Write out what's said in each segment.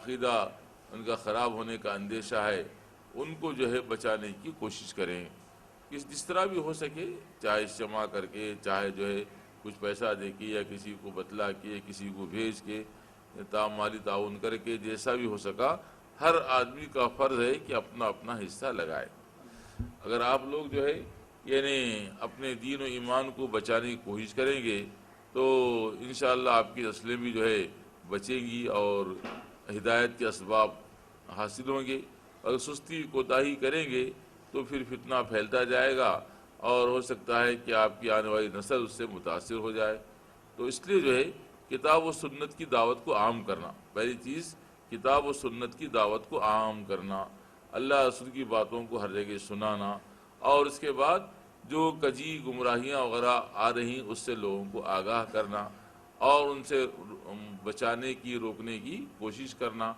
عقیدہ ان کا خراب ہونے کا اندیشہ ہے، ان کو جو ہے بچانے کی کوشش کریں، جس طرح بھی ہو سکے، چاہے اجتماع کر کے، چاہے جو ہے کچھ پیسہ دے کے، یا کسی کو بتلا کے، کسی کو بھیج کے، مالی تعاون کر کے، جیسا بھی ہو سکا، ہر آدمی کا فرض ہے کہ اپنا اپنا حصہ لگائے۔ اگر آپ لوگ جو ہے یعنی اپنے دین و ایمان کو بچانے کی کوشش کریں گے تو انشاءاللہ آپ کی نسلیں بھی جو ہے بچیں گی اور ہدایت کے اسباب حاصل ہوں گے۔ اگر سستی کوتاہی کریں گے تو پھر فتنہ پھیلتا جائے گا، اور ہو سکتا ہے کہ آپ کی آنے والی نسل اس سے متاثر ہو جائے۔ تو اس لیے جو ہے کتاب و سنت کی دعوت کو عام کرنا، پہلی چیز کتاب و سنت کی دعوت کو عام کرنا، اللہ رسول کی باتوں کو ہر جگہ سنانا، اور اس کے بعد جو کجی گمراہیاں وغیرہ آ رہی اس سے لوگوں کو آگاہ کرنا اور ان سے بچانے کی، روکنے کی کوشش کرنا،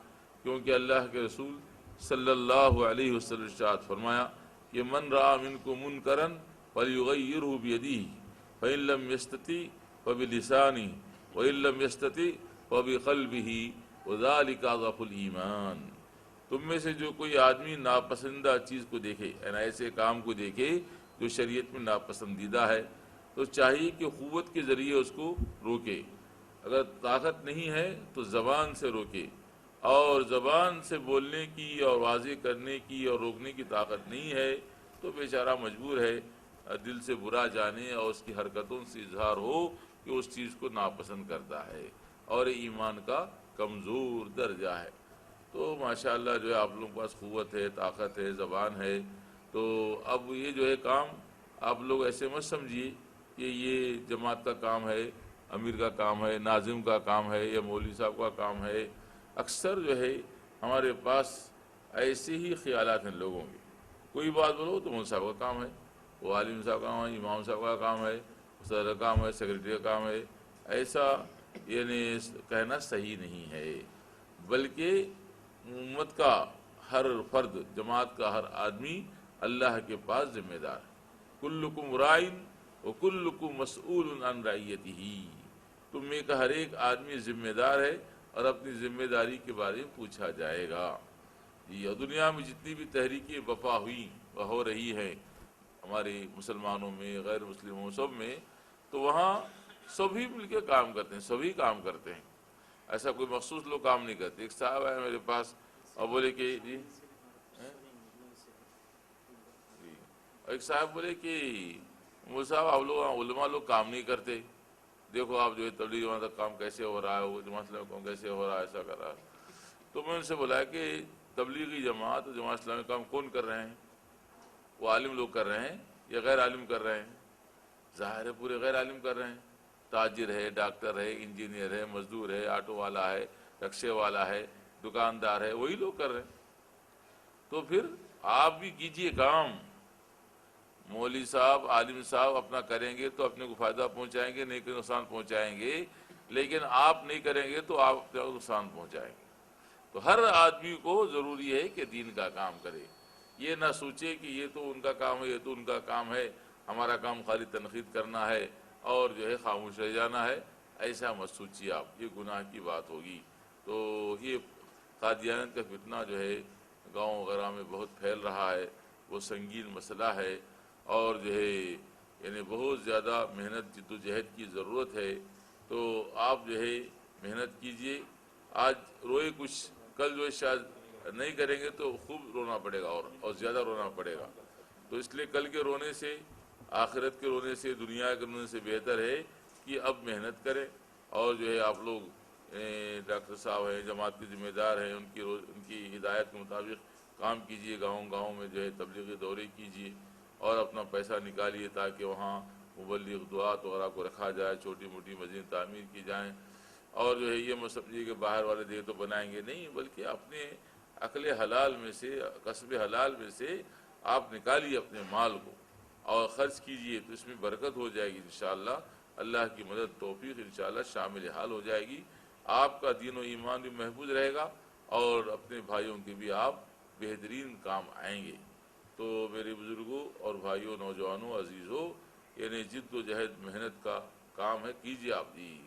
کیونکہ اللہ کے رسول صلی اللہ علیہ وسلم ارشاد فرمایا کہ من رأى منکم منکرا فلیغیرہ بیدہ فإن لم یستطع فبلسانہ وإن لم یستطع فبقلبہ وذلک اضعف الایمان۔ تم میں سے جو کوئی آدمی ناپسندیدہ چیز کو دیکھے، یعنی ایسے کام کو دیکھے جو شریعت میں ناپسندیدہ ہے، تو چاہیے کہ قوت کے ذریعے اس کو روکے، اگر طاقت نہیں ہے تو زبان سے روکے، اور زبان سے بولنے کی اور واضح کرنے کی اور روکنے کی طاقت نہیں ہے تو بیچارہ مجبور ہے دل سے برا جانے اور اس کی حرکتوں سے اظہار ہو کہ اس چیز کو ناپسند کرتا ہے اور ایمان کا کمزور درجہ ہے۔ تو ماشاءاللہ جو ہے آپ لوگوں کے پاس قوت ہے، طاقت ہے، زبان ہے، تو اب یہ جو ہے کام آپ لوگ ایسے مت سمجھیے کہ یہ جماعت کا کام ہے، امیر کا کام ہے، ناظم کا کام ہے، یا مولوی صاحب کا کام ہے۔ اکثر جو ہے ہمارے پاس ایسے ہی خیالات ہیں لوگوں کے، کوئی بات بولو تو مولوی صاحب کا کام ہے، وہ عالم صاحب کا کام ہے، امام صاحب کا کام ہے، صدر کا کام ہے، سیکرٹری کا کام ہے۔ ایسا یعنی کہنا صحیح نہیں ہے، بلکہ امت کا ہر فرد، جماعت کا ہر آدمی اللہ کے پاس ذمہ دار ہے۔ کلکم رائن وکلکم مسئول عن رعیتہ، تم میں کا ہر ایک آدمی ذمہ دار ہے اور اپنی ذمہ داری کے بارے میں پوچھا جائے گا۔ یہ دنیا میں جتنی بھی تحریکیں وفا ہوئی و ہو رہی ہیں ہمارے مسلمانوں میں، غیر مسلموں سب میں، تو وہاں سبھی مل کے کام کرتے ہیں، سبھی کام کرتے ہیں، ایسا کوئی مخصوص لوگ کام نہیں کرتے۔ ایک صاحب آئے میرے پاس اور بولے کہ جی ایک صاحب بولے کہ وہ صاحب آپ لوگ علماء لوگ کام نہیں کرتے، دیکھو آپ جو ہے تبلیغ جماعت کا کام کیسے ہو رہا ہے، وہ جماعت اسلامی کا کام کیسے ہو رہا ہے، ایسا کر رہا ہے۔ تو میں ان سے بولا کہ تبلیغی جماعت اور جماعت اسلامی کا کام کون کر رہے ہیں؟ وہ عالم لوگ کر رہے ہیں یا غیر عالم کر رہے ہیں؟ ظاہر ہے پورے غیر عالم کر رہے ہیں، تاجر ہے، ڈاکٹر ہے، انجینئر ہے، مزدور ہے، آٹو والا ہے، رکشے والا ہے، دکاندار ہے، وہی لوگ کر رہے ہیں۔ تو پھر آپ بھی کیجئے کام، مولوی صاحب، عالم صاحب اپنا کریں گے تو اپنے کو فائدہ پہنچائیں گے، نہیں کہ نقصان پہنچائیں گے، لیکن آپ نہیں کریں گے تو آپ اپنے کو نقصان پہنچائیں گے۔ تو ہر آدمی کو ضروری ہے کہ دین کا کام کرے، یہ نہ سوچے کہ یہ تو ان کا کام ہے، یہ تو ان کا کام ہے، ہمارا کام خالی تنقید کرنا ہے اور جو ہے خاموش رہ جانا ہے، ایسا مت سوچیے آپ، یہ گناہ کی بات ہوگی۔ تو یہ قادیانیت کا فتنہ جو ہے گاؤں وغیرہ میں بہت پھیل رہا ہے، وہ سنگین مسئلہ ہے، اور جو ہے یعنی بہت زیادہ محنت جد و جہد کی ضرورت ہے۔ تو آپ جو ہے محنت کیجئے، آج روئے کچھ، کل جو ہے شاید نہیں کریں گے تو خوب رونا پڑے گا اور زیادہ رونا پڑے گا۔ تو اس لیے کل کے رونے سے، آخرت کے رونے سے، دنیا کے رونے سے بہتر ہے کہ اب محنت کریں، اور جو ہے آپ لوگ ڈاکٹر صاحب ہیں، جماعت کے ذمہ دار ہیں، ان کی ہدایت کے مطابق کام کیجئے، گاؤں گاؤں میں جو ہے تبلیغی دورے کیجئے اور اپنا پیسہ نکالیے تاکہ وہاں مبلغ دعات وغیرہ کو رکھا جائے، چھوٹی موٹی مسجد تعمیر کی جائیں، اور جو ہے یہ مت سمجھیے کہ باہر والے دے تو بنائیں گے، نہیں، بلکہ اپنے عقل حلال میں سے، کسب حلال میں سے آپ نکالیے اپنے مال کو اور خرچ کیجئے، تو اس میں برکت ہو جائے گی انشاءاللہ، اللہ کی مدد توفیق انشاءاللہ شامل حال ہو جائے گی، آپ کا دین و ایمان بھی محفوظ رہے گا اور اپنے بھائیوں کے بھی آپ بہترین کام آئیں گے۔ تو میرے بزرگوں اور بھائیوں، نوجوانوں، عزیزوں، یعنی جد و جہد محنت کا کام ہے، کیجئے آپ جی۔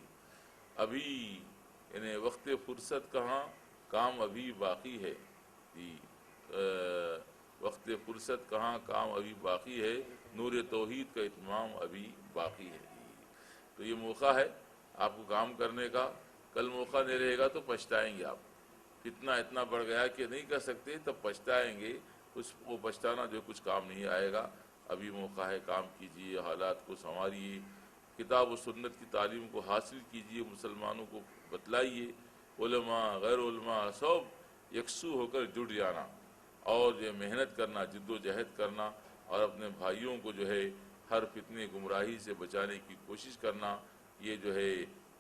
ابھی یعنی وقت فرصت کہاں کام ابھی باقی ہے جی، وقت فرصت کہاں، کام ابھی باقی ہے، نور توحید کا اتمام ابھی باقی ہے جی۔ تو یہ موقع ہے آپ کو کام کرنے کا، کل موقع نہیں رہے گا تو پچھتائیں گے آپ، فتنہ اتنا بڑھ گیا کہ نہیں کر سکتے تب پچھتائیں گے، وہ پچھتانا جو کچھ کام نہیں آئے گا۔ ابھی موقع ہے، کام کیجیے، حالات کو سنواریے، کتاب و سنت کی تعلیم کو حاصل کیجیے، مسلمانوں کو بتلائیے، علماء غیر علماء سب یکسو ہو کر جڑ جانا، اور جو محنت کرنا، جد و جہد کرنا، اور اپنے بھائیوں کو جو ہے ہر فتنے گمراہی سے بچانے کی کوشش کرنا، یہ جو ہے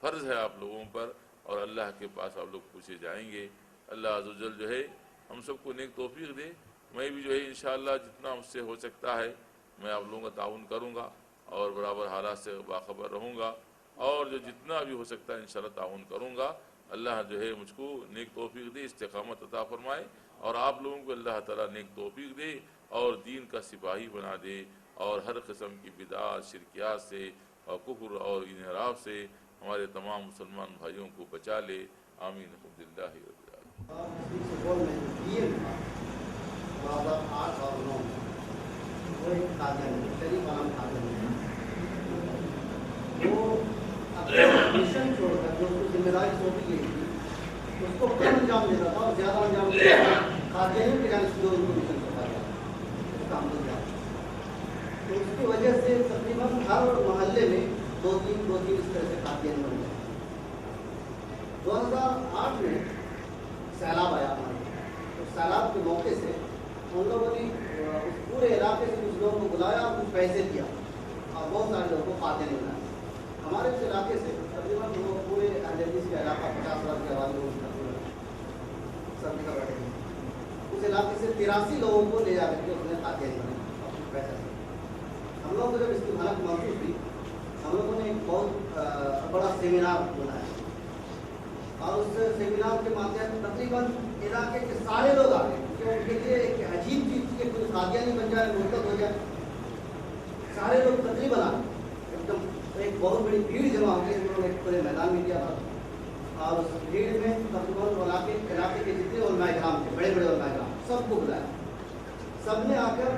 فرض ہے آپ لوگوں پر، اور اللہ کے پاس آپ لوگ پوچھے جائیں گے۔ اللہ عز و جل جو ہے ہم سب کو نیک توفیق دے۔ میں بھی جو ہے انشاءاللہ جتنا مجھ سے ہو سکتا ہے میں آپ لوگوں کا تعاون کروں گا، اور برابر حالات سے باخبر رہوں گا، اور جو جتنا بھی ہو سکتا ہے انشاءاللہ تعاون کروں گا۔ اللہ جو ہے مجھ کو نیک توفیق دے، استقامت عطا فرمائے، اور آپ لوگوں کو اللہ تعالیٰ نیک توفیق دے، اور دین کا سپاہی بنا دے، اور ہر قسم کی بدعات، شرکیات سے اور کفر اور انحراف سے ہمارے تمام مسلمان بھائیوں کو بچا لے۔ آمین الحمدللہ رب العالمین۔ وہ ایک قادیانی ہے، شریف عالم قادیانی ہے۔ وہ اپنا مشن چھوڑ کر جو اس کو ذمہ داری سونپی گئی تھی اس کو کم انجام دیتا تھا، اور زیادہ انجام دیتا تھا قادیانیوں کی جانب سے جو ان کو مشن سونپا گیا اس کا عمل کیا۔ تو اس کی وجہ سے تقریباً ہر محلے میں دو تین اس طرح سے قادیانی بن گئے۔ 2008 میں سیلاب آیا ہمارے، تو سیلاب کے موقع سے ان لوگوں نے اس پورے علاقے سے کچھ لوگوں کو بلایا اور کچھ پیسے دیا، اور بہت سارے لوگوں کو قادیانی بنایا۔ ہمارے اس علاقے سے تقریباً پورے اہل حدیث کا علاقہ 50,000 کے حوالے میں سب جگہ بیٹھے ہیں۔ اس علاقے سے 83 لوگوں کو لے جا کر کے اس نے قادیانی بنایا اور کچھ پیسہ دیا۔ ہم لوگوں کو جب اس کی حالت محسوس ہوئی، ہم لوگوں نے ایک بہت بڑا سیمینار بنایا، اور اس سیمینار کے ماتحت تقریباً علاقے کے سارے لوگ آ گئے، کیونکہ ان کے لیے ایک عجیب چیز تھی کہ کوئی قادیانی بن جائے، مرتد ہو جائے۔ سارے لوگ تقریباً آ گئے، ایک دم ایک بہت بڑی بھیڑ جمع ہو گئی، ہم لوگوں نے ایک پورے میدان میں کیا تھا، اور اس بھیڑ میں تقریباً علاقے کے جتنے علماء کرام تھے، بڑے بڑے علماء کرام، سب کو بلایا۔ سب نے آ کر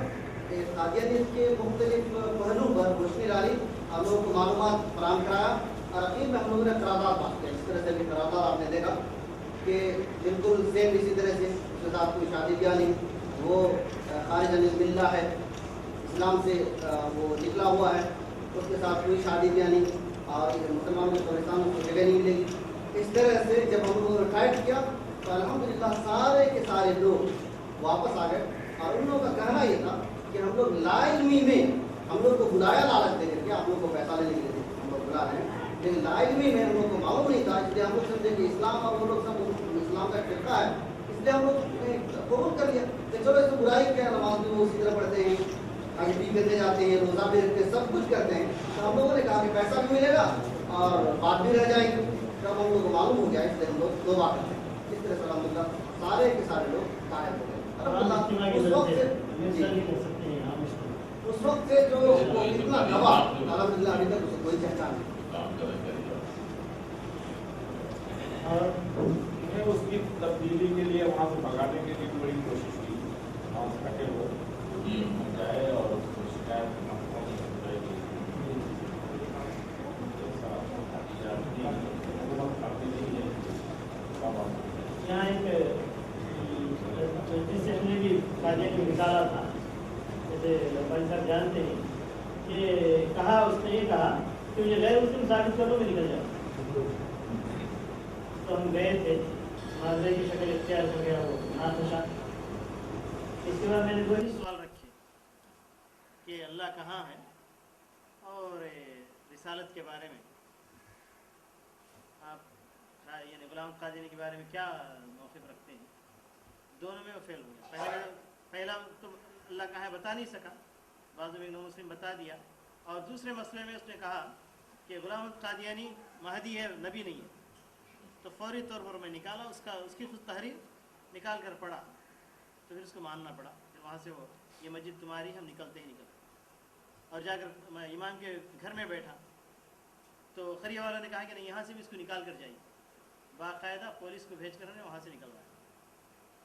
قادیانیت کے مختلف پہلو پر روشنی ڈالی، ہم لوگوں کو معلومات فراہم کرایا، اور اخیر میں ہم لوگوں نے قرارداد بات کیا۔ اس طرح سے بھی قرارداد آپ نے دیکھا کہ بالکل سیم اسی طرح سے اس کے ساتھ کوئی شادی بیاہ نہیں، وہ خارج عن الملہ ہے، اسلام سے وہ نکلا ہوا ہے، اس کے ساتھ کوئی شادی بیاہ نہیں، اور مسلمانوں کے قبرستانوں کو جگہ نہیں ملے گی۔ اس طرح سے جب ہم لوگوں نے ٹائٹ کیا تو الحمدللہ سارے کے سارے لوگ واپس آ گئے، اور ان لوگوں کا کہنا یہ تھا کہ ہم لوگ لا علمی میں ہم لوگ کو بلایا لالچ دے کر کے آپ لوگ کو پیسہ لینے کے لیے ہم لوگ بلا رہے ہیں، لیکن لا علمی میں ہم لوگ کو معلوم نہیں تھا، اس لیے ہم لوگ سمجھے کہ اسلام اور وہ لوگ سب اسلام کا فرقہ ہے، اس لیے ہم لوگ نے قبول کر لیا کہ چلو اس میں برائی کیا، نماز بھی وہ اسی طرح پڑھتے ہیں، حج بھی کرنے جاتے ہیں، روزہ بھی رکھتے ہیں، سب کچھ کرتے ہیں۔ تو ہم لوگوں نے کہا کہ پیسہ بھی ملے گا اور بات بھی رہ جائے گی۔ جب ہم لوگ کو معلوم ہو گیا، اس لیے ہم لوگ دو بات کرتے ہیں۔ اس طرح سے الحمدللہ سارے کے سارے لوگ قائم ہو گئے۔ اس وقت سے جو اتنا دبا الحمدللہ ابھی تک اسے کوئی پہچان نہیں۔ اور میں اس کی تبدیلی کے لیے وہاں سے بھگانے کے لیے بڑی کوشش کی، وہاں سے ہٹے وہ جائے اور اس کو شکایت یہاں ایک جس سے ہم نے بھی قادیانی نکالا تھا، جیسے بھائی صاحب جانتے ہیں کہ کہا، اس نے یہ کہا کہ مجھے غیر مسلم ثابت کر لو میں نکل جاؤں۔ تو ہم گئے تھے، معذرے کی شکل اختیار کر گیا وہ ناتشا۔ اس کے بعد میں نے دو ہی سوال رکھے کہ اللہ کہاں ہے اور رسالت کے بارے میں آپ یعنی غلام قادیانی کے بارے میں کیا موقف رکھتے ہیں۔ دونوں میں وہ فیل ہو گیا۔ پہلا تو اللہ کہاں ہے بتا نہیں سکا، بعض میں نو مسلم بتا دیا، اور دوسرے مسئلے میں اس نے کہا کہ غلام قادیانی مہدی ہے، نبی نہیں ہے۔ تو فوری طور پر میں نکالا اس کی خود تحریر نکال کر پڑھا، تو پھر اس کو ماننا پڑا کہ وہاں سے وہ یہ مسجد تمہاری، ہم نکلتے ہی نکلتے۔ اور جا کر میں امام کے گھر میں بیٹھا تو خریہ والا نے کہا کہ نہیں، یہاں سے بھی اس کو نکال کر جائیے۔ باقاعدہ پولیس کو بھیج کر انہیں وہاں سے نکلوایا۔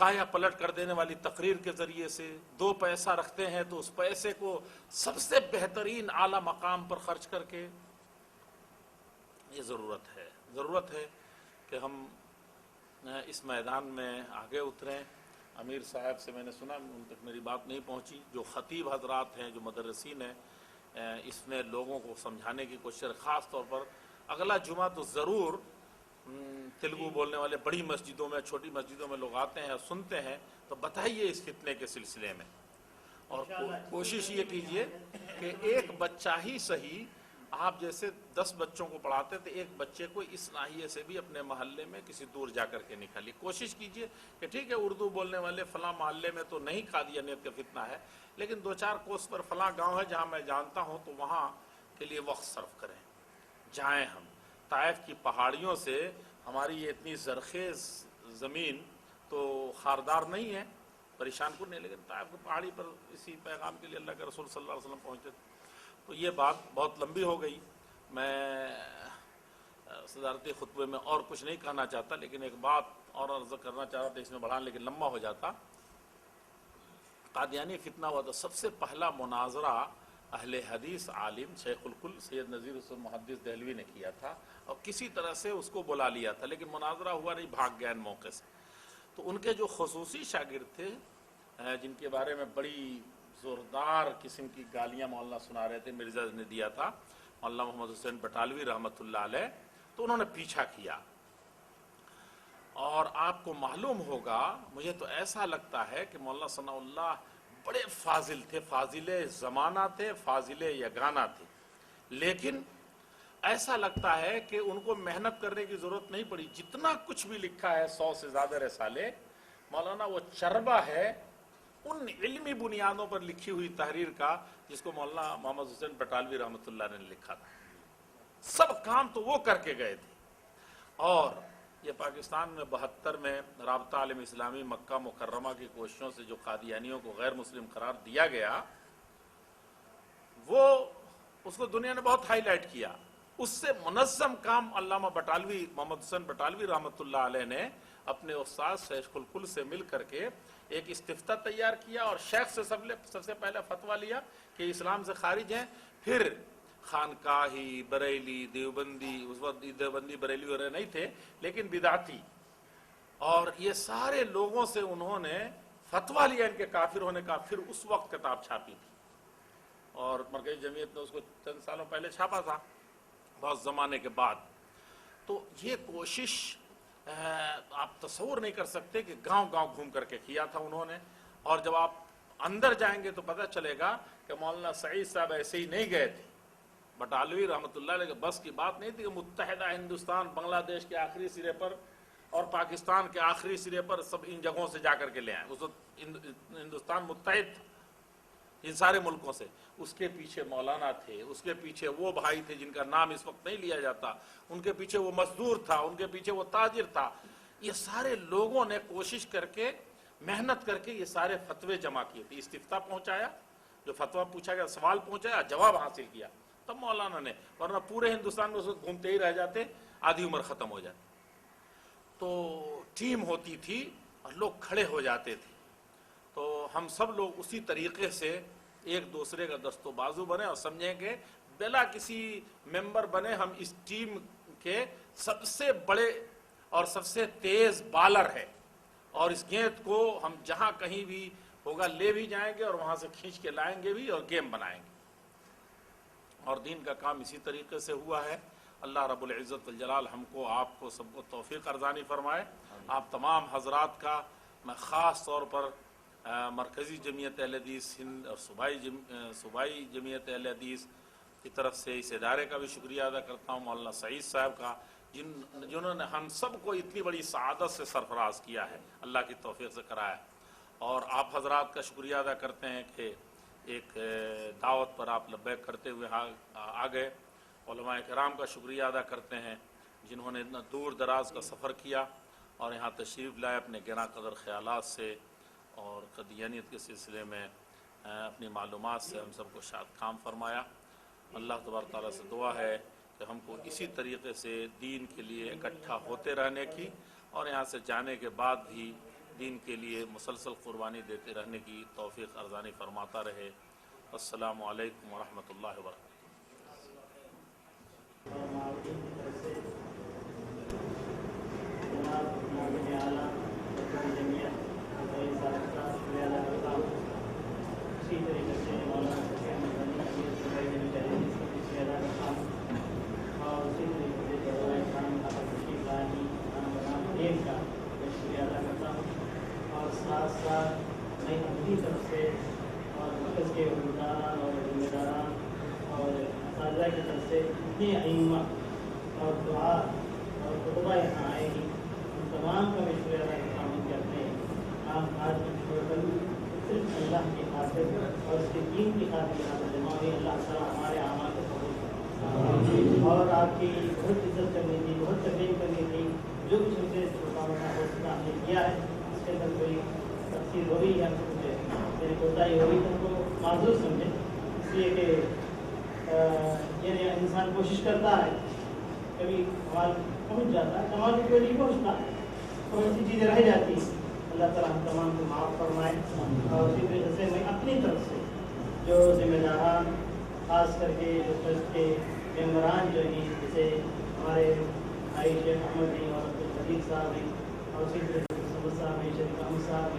کایا پلٹ کر دینے والی تقریر کے ذریعے سے، 2 پیسہ رکھتے ہیں تو اس پیسے کو سب سے بہترین اعلیٰ مقام پر خرچ کر کے، یہ ضرورت ہے کہ ہم اس میدان میں آگے اتریں۔ امیر صاحب سے میں نے سنا، ان تک میری بات نہیں پہنچی، جو خطیب حضرات ہیں، جو مدرسین ہیں، اس میں لوگوں کو سمجھانے کی کوشش، خاص طور پر اگلا جمعہ تو ضرور تیلگو بولنے والے بڑی مسجدوں میں، چھوٹی مسجدوں میں لوگ آتے ہیں اور سنتے ہیں، تو بتائیے اس فتنے کے سلسلے میں، اور کوشش یہ کیجئے کہ ایک بچہ ہی صحیح، آپ جیسے 10 بچوں کو پڑھاتے تھے، ایک بچے کو اس ناحیے سے بھی اپنے محلے میں کسی دور جا کر کے نکالیے۔ کوشش کیجئے کہ ٹھیک ہے اردو بولنے والے فلاں محلے میں تو نہیں قادیانیت کا فتنہ ہے، لیکن 2-4 کوس پر فلاں گاؤں ہے جہاں میں جانتا ہوں، تو وہاں کے لیے وقت صرف کریں، جائیں ہم۔ طائف کی پہاڑیوں سے ہماری یہ اتنی زرخیز زمین تو خاردار نہیں ہے، پریشان کن نہیں، لیکن طائف کی پہاڑی پر اسی پیغام کے لیے اللہ کے رسول صلی اللہ علیہ وسلم پہنچے تھے۔ تو یہ بات بہت لمبی ہو گئی، میں صدارتی خطبے میں اور کچھ نہیں کہنا چاہتا، لیکن ایک بات اور عرض کرنا چاہ رہا تھا، اس میں بڑھانا لیکن لمبا ہو جاتا۔ قادیانی فتنہ ہوا تو سب سے پہلا مناظرہ اہل حدیث عالم شیخ الکل سید نذیر حسین محدث دہلوی نے کیا تھا، اور کسی طرح سے اس کو بلا لیا تھا، لیکن مناظرہ ہوا نہیں، بھاگ گیا ان موقع سے۔ تو ان کے جو خصوصی شاگرد تھے، جن کے بارے میں بڑی زوردار قسم کی گالیاں مولانا سنا رہے تھے، مرزا نے دیا تھا، مولانا محمد حسین بٹالوی رحمۃ اللہ علیہ، تو انہوں نے پیچھا کیا۔ اور آپ کو معلوم ہوگا، مجھے تو ایسا لگتا ہے کہ مولانا ثناء اللہ بڑے فاضل تھے، فاضل زمانہ تھے، فاضل یگانہ تھے، لیکن ایسا لگتا ہے کہ ان کو محنت کرنے کی ضرورت نہیں پڑی۔ جتنا کچھ بھی لکھا ہے، 100 سے زیادہ رسالے، مولانا وہ چربہ ہے ان علمی بنیادوں پر لکھی ہوئی تحریر کا جس کو مولانا محمد حسین بٹالوی رحمۃ اللہ نے لکھا تھا۔ سب کام تو وہ کر کے گئے تھے، اور یہ پاکستان میں 72 میں رابطہ عالم اسلامی مکہ مکرمہ کی کوششوں سے جو قادیانیوں کو غیر مسلم قرار دیا گیا، وہ اس کو دنیا نے بہت ہائی لائٹ کیا۔ اس سے منظم کام علامہ بٹالوی محمد حسین بٹالوی رحمۃ اللہ علیہ نے اپنے استاد شیخ الکل سے مل کر کے ایک استفتاء تیار کیا، اور شیخ سے سب سے پہلے فتویٰ لیا کہ اسلام سے خارج ہیں، پھر خانقاہی، بریلی، دیوبندی، اس وقت دیوبندی بریلی وغیرہ نہیں تھے لیکن بدعتی، اور یہ سارے لوگوں سے انہوں نے فتویٰ لیا ان کے کافر ہونے کا، پھر اس وقت کتاب چھاپی تھی، اور مرکزی جمعیت نے اس کو چند سالوں پہلے چھاپا تھا، بہت زمانے کے بعد۔ تو یہ کوشش آپ تصور نہیں کر سکتے کہ گاؤں گاؤں گھوم کر کے کیا تھا انہوں نے، اور جب آپ اندر جائیں گے تو پتہ چلے گا کہ مولانا سعید صاحب ایسے ہی نہیں گئے تھے۔ بٹالوی رحمۃ اللہ علیہ کے بس کی بات نہیں تھی کہ متحدہ ہندوستان بنگلہ دیش کے آخری سرے پر اور پاکستان کے آخری سرے پر سب ان جگہوں سے جا کر کے لے آئیں۔ اس وقت ہندوستان متحد تھا ان سارے ملکوں سے، اس کے پیچھے مولانا تھے، اس کے پیچھے وہ بھائی تھے جن کا نام اس وقت نہیں لیا جاتا، ان کے پیچھے وہ مزدور تھا، ان کے پیچھے وہ تاجر تھا۔ یہ سارے لوگوں نے کوشش کر کے، محنت کر کے یہ سارے فتوے جمع کیے تھے، استفتاء پہنچایا، جو فتویٰ پوچھا گیا، سوال پہنچایا، جواب حاصل کیا، تب مولانا نے، ورنہ پورے ہندوستان میں اس وقت گھومتے ہی رہ جاتے، آدھی عمر ختم ہو جاتی۔ تو ٹیم ہوتی تھی اور لوگ کھڑے ہو جاتے تھے، تو ہم سب لوگ اسی طریقے سے ایک دوسرے کا دست و بازو بنے اور سمجھیں کہ بلا کسی ممبر بنے ہم اس ٹیم کے سب سے بڑے اور سب سے تیز بالر ہے، اور اس گیند کو ہم جہاں کہیں بھی ہوگا لے بھی جائیں گے اور وہاں سے کھینچ کے لائیں گے بھی اور گیم بنائیں گے۔ اور دین کا کام اسی طریقے سے ہوا ہے۔ اللہ رب العزت والجلال ہم کو، آپ کو، سب کو توفیق ارزانی فرمائے۔ آپ تمام حضرات کا میں خاص طور پر مرکزی جمعیت اہل حدیث ہند اور صوبائی جمعیت اہل حدیث کی طرف سے اس ادارے کا بھی شکریہ ادا کرتا ہوں، مولانا سعید صاحب کا، جنہوں نے ہم سب کو اتنی بڑی سعادت سے سرفراز کیا ہے، اللہ کی توفیق سے کرایا۔ اور آپ حضرات کا شکریہ ادا کرتے ہیں کہ ایک دعوت پر آپ لبیک کرتے ہوئے آ گئے۔ علماء کرام کا شکریہ ادا کرتے ہیں جنہوں نے اتنا دور دراز کا سفر کیا اور یہاں تشریف لائے اپنے گراں قدر خیالات سے، اور قادیانیت کے سلسلے میں اپنی معلومات سے ہم سب کو شاد کام فرمایا۔ اللہ تبارک تعالیٰ سے دعا ہے کہ ہم کو اسی طریقے سے دین کے لیے اکٹھا ہوتے رہنے کی، اور یہاں سے جانے کے بعد بھی دین کے لیے مسلسل قربانی دیتے رہنے کی توفیق ارزانی فرماتا رہے۔ السلام علیکم ورحمۃ اللہ وبرکاتہ۔ اسی طریقے سے مولانا اور اسی طریقے سے کا شکریہ ادا کرتا ہوں، اور ساتھ ساتھ میں اپنی طرف سے اور مرکز کے عہدیداران اور ذمہ داران اور اساتذہ کی طرف سے اتنے ائمہ اور دعا اور خطبہ یہاں آئے گی، ان تمام کا میں شکریہ ادا کرتا ہوں کہ اپنے آپ آج کی چھوڑ کر صرف اللہ کی خاطر اور اس کے دین کی خاطر یہاں پر جمع ہوئی۔ اللہ تعالیٰ ہمارے اعمال کو قبول کرے، اور آپ کی بہت عزت کرنی تھی، بہت تکلیف کرنی تھی، جو کچھ ہم سے چھوٹا موٹا ہو سکتا ہم نے کیا ہے، اس کے اندر کوئی تقصیر ہو رہی ہے، ہم سے کچھ میری کوتاہی ہو رہی تو ہم کو معذور سمجھیں، اس لیے کہ یعنی انسان کوشش کرتا ہے، کبھی کمال پہنچ جاتا ہے، کمال کی کوئی نہیں پہنچتا، بہت سی چیزیں رہ جاتی ہیں۔ اللہ تعالیٰ ہم تمام کو معاف فرمائے، اور اسی طریقے سے میں اپنی طرف سے جو ذمہ داران، خاص کر کے جو ٹرسٹ کے ممبران جو ہیں، جیسے ہمارے بھائی شیخ احمد ہیں اور عبدالقدیر صاحب ہیں، اور اسی طریقے سے سمد صاحب ہیں، شریف احمد صاحب ہیں،